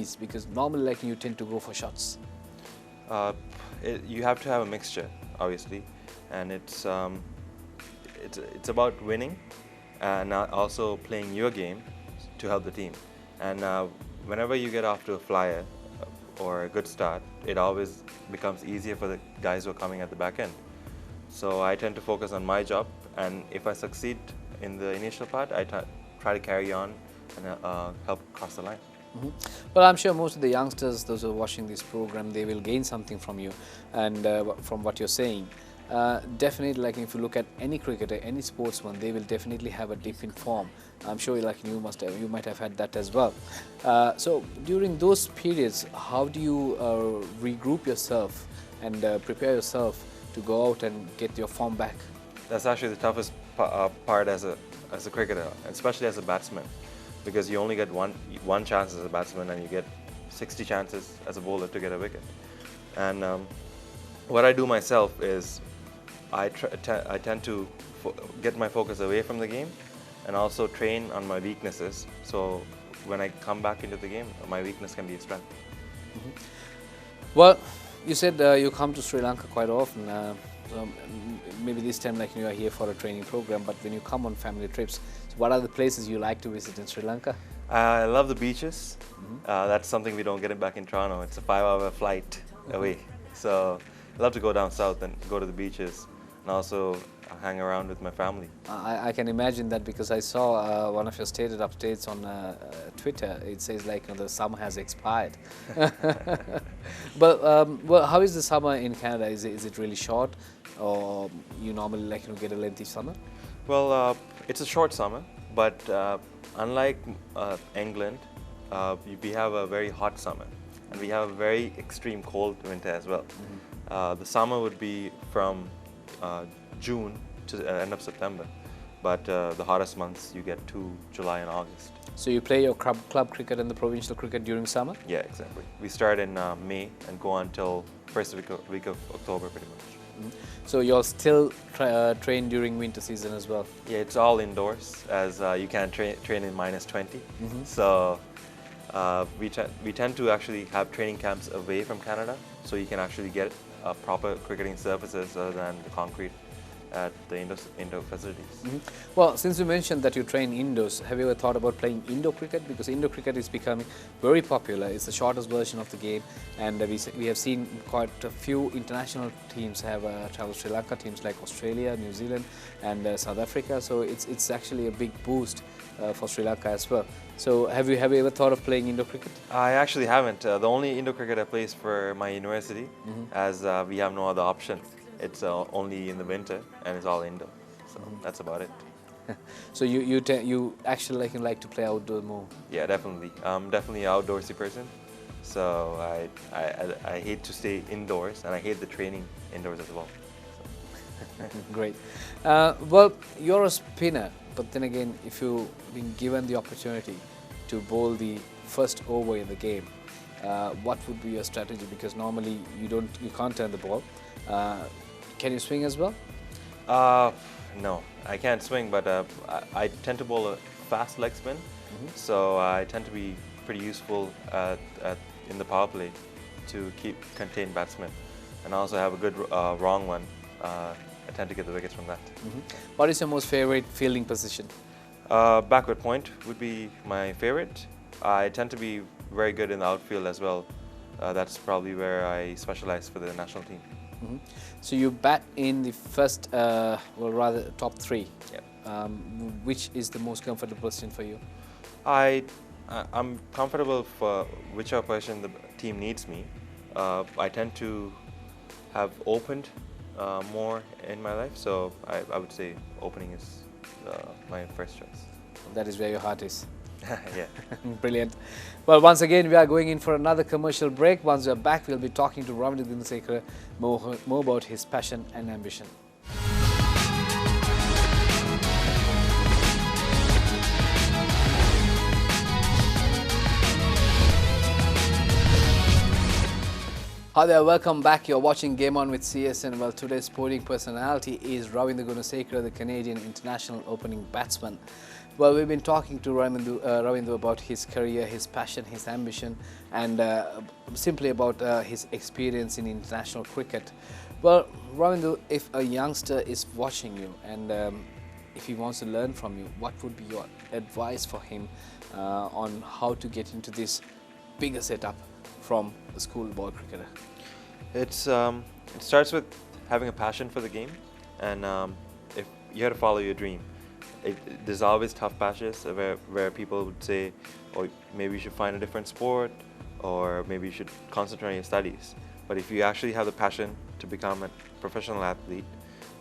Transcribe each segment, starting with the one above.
ease? Because normally like you tend to go for shots. You have to have a mixture, obviously, and it's about winning and also playing your game to help the team. And whenever you get off to a flyer or a good start, it always becomes easier for the guys who are coming at the back end. So I tend to focus on my job, and if I succeed in the initial part, I try to carry on and help cross the line. Well, I'm sure most of the youngsters, those who are watching this program, they will gain something from you and from what you're saying. Definitely, like if you look at any cricketer, any sportsman, they will definitely have a dip in form. I'm sure like you might have had that as well. So during those periods, how do you regroup yourself and prepare yourself to go out and get your form back? That's actually the toughest part as a cricketer, especially as a batsman, because you only get one chance as a batsman and you get 60 chances as a bowler to get a wicket. And what I do myself is I tend to get my focus away from the game and also train on my weaknesses, so when I come back into the game, my weakness can be a strength. Well, you said you come to Sri Lanka quite often. So maybe this time like you are here for a training program, but when you come on family trips, so what are the places you like to visit in Sri Lanka? I love the beaches. That's something we don't get back in Toronto. It's a 5-hour flight away. So I love to go down south and go to the beaches and also hang around with my family. I can imagine that, because I saw one of your stated updates on Twitter. It says like the summer has expired. But well, how is the summer in Canada? Is it really short, or you normally like get a lengthy summer? Well, it's a short summer, but unlike England, we have a very hot summer, and we have a very extreme cold winter as well. The summer would be from June to the end of September, but the hottest months you get to July and August. So you play your club cricket and the provincial cricket during summer? Yeah, exactly. We start in May and go until first week of October pretty much. So you'll still train during winter season as well? Yeah, it's all indoors, as you can't train in -20. So we tend to actually have training camps away from Canada, so you can actually get proper cricketing surfaces other than the concrete at the indoor facilities. Well, since you mentioned that you train indoors, have you ever thought about playing indoor cricket? Because indoor cricket is becoming very popular. It's the shortest version of the game, and we have seen quite a few international teams have traveled Sri Lanka, teams like Australia, New Zealand and South Africa. So it's actually a big boost for Sri Lanka as well. So have you ever thought of playing indoor cricket? I actually haven't. The only indoor cricket I play is for my university, as we have no other option. It's only in the winter and it's all indoor, so that's about it. So you actually like to play outdoor more? Yeah, definitely. I'm definitely an outdoorsy person, so I hate to stay indoors, and I hate the training indoors as well. So. Great. Well, you're a spinner, but then again, if you've been given the opportunity to bowl the first over in the game, what would be your strategy? Because normally you can't turn the ball. Can you swing as well? No, I can't swing, but I tend to bowl a fast leg spin, so I tend to be pretty useful in the power play to contain batsmen, and I also have a good wrong one. I tend to get the wickets from that. What is your most favorite fielding position? Backward point would be my favorite. I tend to be very good in the outfield as well. That's probably where I specialize for the national team. So you bat in the first, well, rather top 3. Yeah. Which is the most comfortable position for you? I'm comfortable for whichever position the team needs me. I tend to have opened more in my life, so I would say opening is my first choice. That is where your heart is. Yeah. Brilliant. Well, once again, we are going in for another commercial break. Once we are back, we'll be talking to Ruvindu Gunasekera more about his passion and ambition. Hi there, welcome back. You're watching Game On with CSN. Well, today's sporting personality is Ruvindu Gunasekera, the Canadian international opening batsman. Well, we've been talking to Ruvindu about his career, his passion, his ambition, and simply about his experience in international cricket. Well, Ruvindu, if a youngster is watching you and if he wants to learn from you, what would be your advice for him on how to get into this bigger setup from a schoolboy cricketer? It starts with having a passion for the game, and if you have to follow your dream. There's always tough patches where people would say, oh, maybe you should find a different sport, or maybe you should concentrate on your studies. But if you actually have the passion to become a professional athlete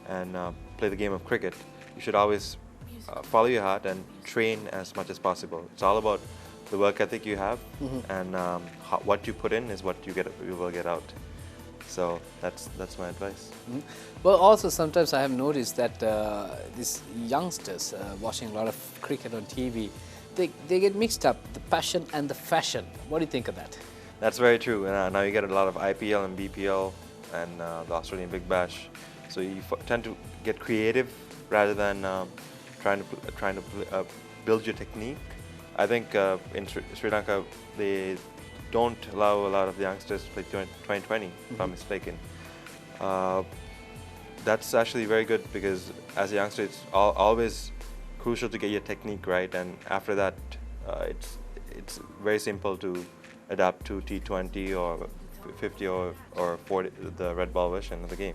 and play the game of cricket, you should always follow your heart and train as much as possible. It's all about the work ethic you have, and what you put in is what you will get out. So that's my advice. Well, also sometimes I have noticed that these youngsters watching a lot of cricket on TV, they get mixed up, the passion and the fashion. What do you think of that? That's very true. Now you get a lot of IPL and BPL and the Australian Big Bash. So you tend to get creative rather than trying to build your technique. I think in Sri Lanka they don't allow a lot of the youngsters to play 2020, if I'm mistaken. That's actually very good because as a youngster, it's always crucial to get your technique right, and after that, it's very simple to adapt to T20 or 50 or 40, the red ball version of the game.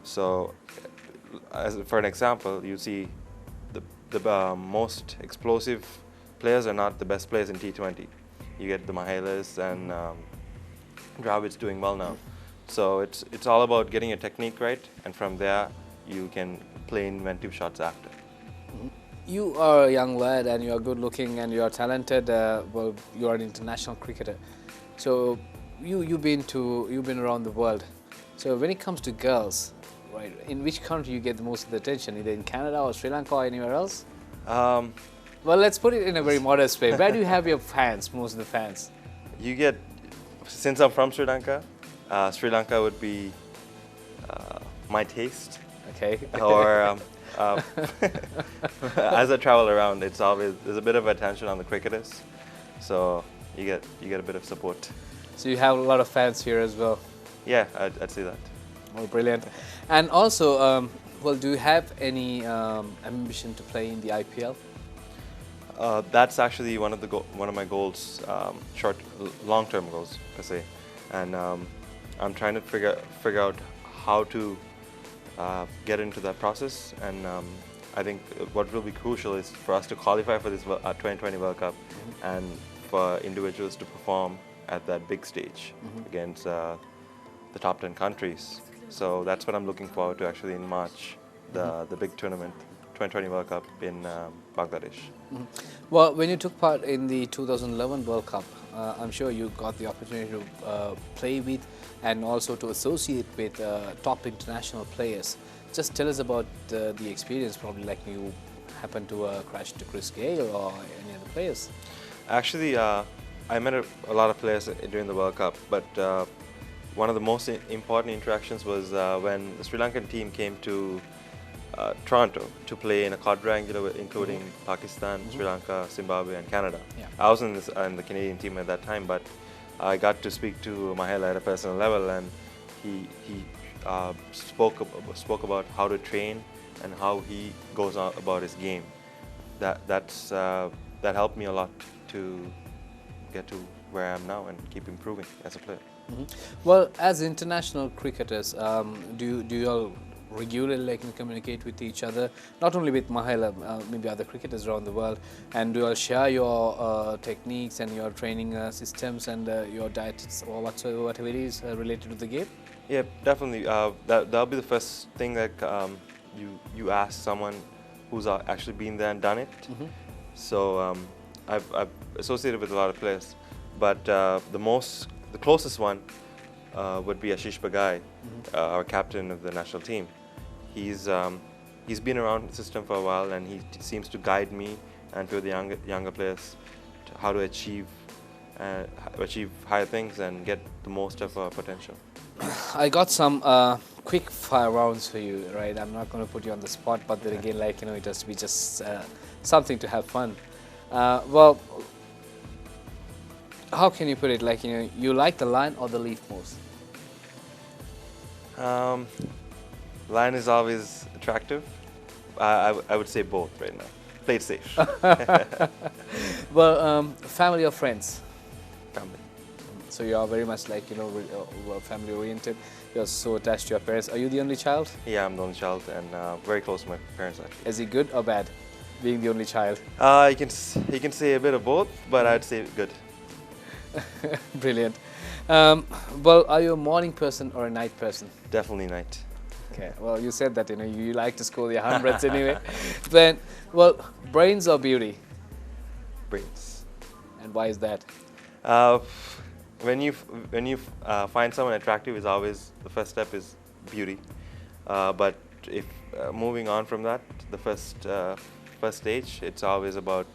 So, for an example, you see the most explosive players are not the best players in T20. You get the Mahelas and Dravid's doing well now. So it's all about getting your technique right, and from there you can play inventive shots after. You are a young lad and you are good looking and you are talented. Well, you are an international cricketer. So you've been around the world. So when it comes to girls, right, in which country you get the most of the attention? Either in Canada or Sri Lanka or anywhere else? Well, let's put it in a very modest way. Where do you have your fans, most of the fans? You get, since I'm from Sri Lanka would be my taste. Okay. Or as I travel around, there's a bit of attention on the cricketers, so you get a bit of support. So you have a lot of fans here as well. Yeah, I'd say that. Oh, brilliant! And also, well, do you have any ambition to play in the IPL? That's actually one of my goals, long-term goals per se, and I'm trying to figure out how to get into that process. And I think what will be crucial is for us to qualify for this 2020 World Cup, and for individuals to perform at that big stage against the top 10 countries. So that's what I'm looking forward to actually in March, the big tournament, 2020 World Cup in Bangladesh. Well, when you took part in the 2011 World Cup, I'm sure you got the opportunity to play with and also to associate with top international players. Just tell us about the experience, probably like you happened to crash to Chris Gayle or any other players. Actually, I met a lot of players during the World Cup, but one of the most important interactions was when the Sri Lankan team came to Toronto to play in a quadrangular including Pakistan, Sri Lanka, Zimbabwe and Canada. Yeah. I was in the Canadian team at that time, but I got to speak to Mahela at a personal level, and he spoke about how to train and how he goes on about his game. That helped me a lot to get to where I am now and keep improving as a player. Well, as international cricketers, do you all regularly communicate with each other, not only with Mahela, maybe other cricketers around the world, and do you all share your techniques and your training systems and your diets or whatever it is related to the game? Yeah, definitely. That'll be the first thing that you ask someone who's actually been there and done it. So I've associated with a lot of players, but the closest one would be Ashish Bagai, our captain of the national team. He's been around the system for a while, and he seems to guide me and to the younger players to how to achieve higher things and get the most of our potential. I got some quick fire rounds for you, right? I'm not going to put you on the spot, but then again, it has to be just something to have fun. Well, how can you put it? Like, you like the line or the leaf most? Line is always attractive. I would say both right now. Play it safe. Well, family or friends? Family. So you are very much like, family oriented. You're so attached to your parents. Are you the only child? Yeah, I'm the only child and very close to my parents actually. Is it good or bad, being the only child? You can say a bit of both, but I'd say good. Brilliant. Well, are you a morning person or a night person? Definitely night. Okay, well, you said that, you like to score the hundreds anyway. Then, well, brains or beauty? Brains. And why is that? When you find someone attractive, is always the first step is beauty. But if moving on from that, the first stage, it's always about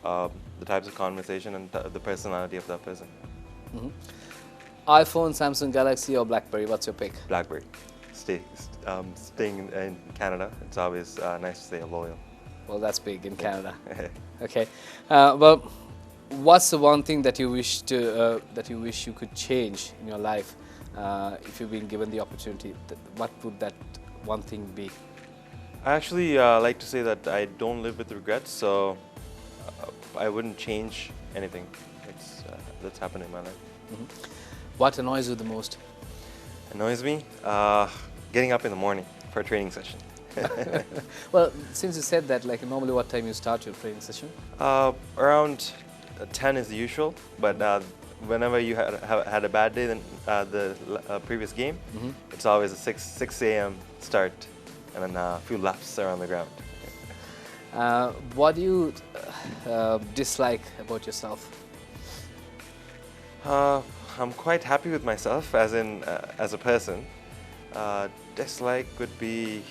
the types of conversation and the personality of that person. iPhone, Samsung Galaxy or BlackBerry? What's your pick? BlackBerry. Staying in Canada, it's always nice to stay loyal. Well, that's big in Canada. Okay. Well, what's the one thing that you wish you could change in your life if you've been given the opportunity? What would that one thing be? I actually like to say that I don't live with regrets, so I wouldn't change anything that's happened in my life. What annoys you the most? Annoys me? Getting up in the morning for a training session. Well, since you said that, like normally what time you start your training session? Around 10 is the usual, but whenever you had a bad day than the previous game, it's always a 6 a.m. start and then a few laps around the ground. What do you dislike about yourself? I'm quite happy with myself as a person. Dislike would be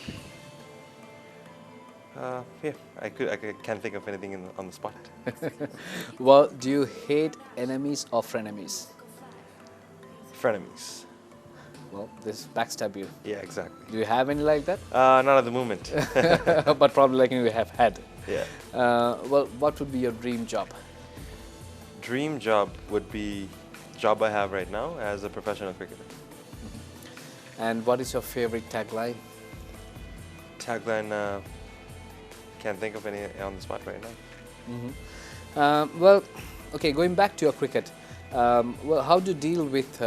yeah, I can't think of anything on the spot. Well, do you hate enemies or frenemies? Frenemies. Well, this backstab you. Yeah, exactly. Do you have any like that? Not at the moment. But probably like you have had. Yeah. Well, what would be your dream job? Dream job would be the job I have right now as a professional cricketer. And what is your favorite tagline? Tagline, can't think of any on the spot right now. Well, okay, going back to your cricket, well, how do you deal with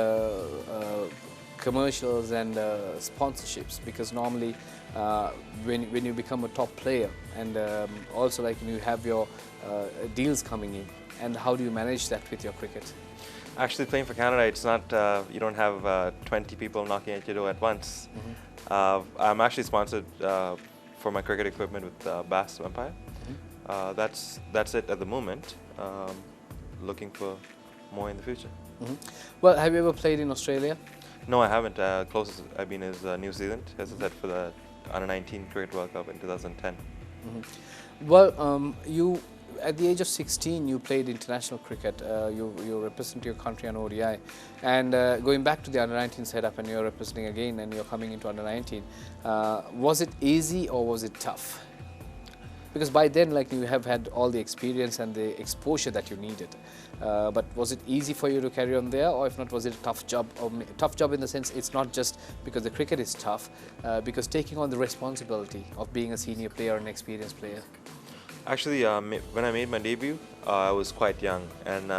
commercials and sponsorships? Because normally when you become a top player and also like you have your deals coming in, and how do you manage that with your cricket? Actually, playing for Canada, it's not, you don't have 20 people knocking at your door at once. I'm actually sponsored for my cricket equipment with Bass Empire. That's it at the moment. Looking for more in the future. Well, have you ever played in Australia? No, I haven't. Closest I've been is New Zealand, as I said, for the Under-19 Cricket World Cup in 2010. Well, you at the age of 16, you played international cricket. You represent your country on ODI, and going back to the Under-19 setup, and you're representing again, and you're coming into Under-19. Was it easy or was it tough? Because by then, like you have had all the experience and the exposure that you needed. But was it easy for you to carry on there, or if not, was it a tough job? Or tough job in the sense it's not just because the cricket is tough, because taking on the responsibility of being a senior player, an experienced player. Actually, when I made my debut, I was quite young, and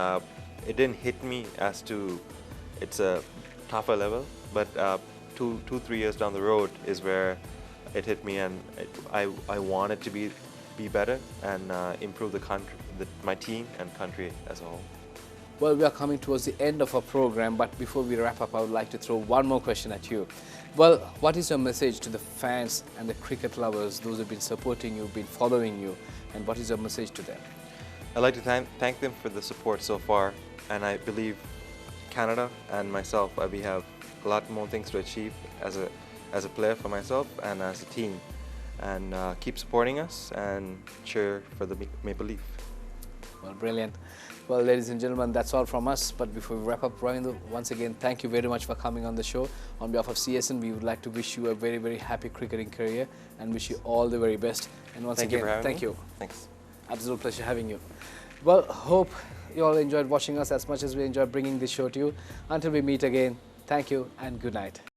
it didn't hit me as to it's a tougher level. But 2-3 years down the road is where it hit me, and I wanted to be better and improve the country, my team and country as a whole. Well, we are coming towards the end of our program, but before we wrap up, I would like to throw one more question at you. Well, what is your message to the fans and the cricket lovers, those who have been supporting you, been following you, and what is your message to them? I'd like to thank them for the support so far, and I believe Canada and myself, we have a lot more things to achieve as a player for myself and as a team. And keep supporting us and cheer for the Maple Leaf. Well, brilliant. Well, ladies and gentlemen, that's all from us. But before we wrap up, Ruvindu, once again, thank you very much for coming on the show. On behalf of CSN, we would like to wish you a very, very happy cricketing career and wish you all the very best. And once again, thank you. Thanks. Absolute pleasure having you. Well, hope you all enjoyed watching us as much as we enjoyed bringing this show to you. Until we meet again, thank you and good night.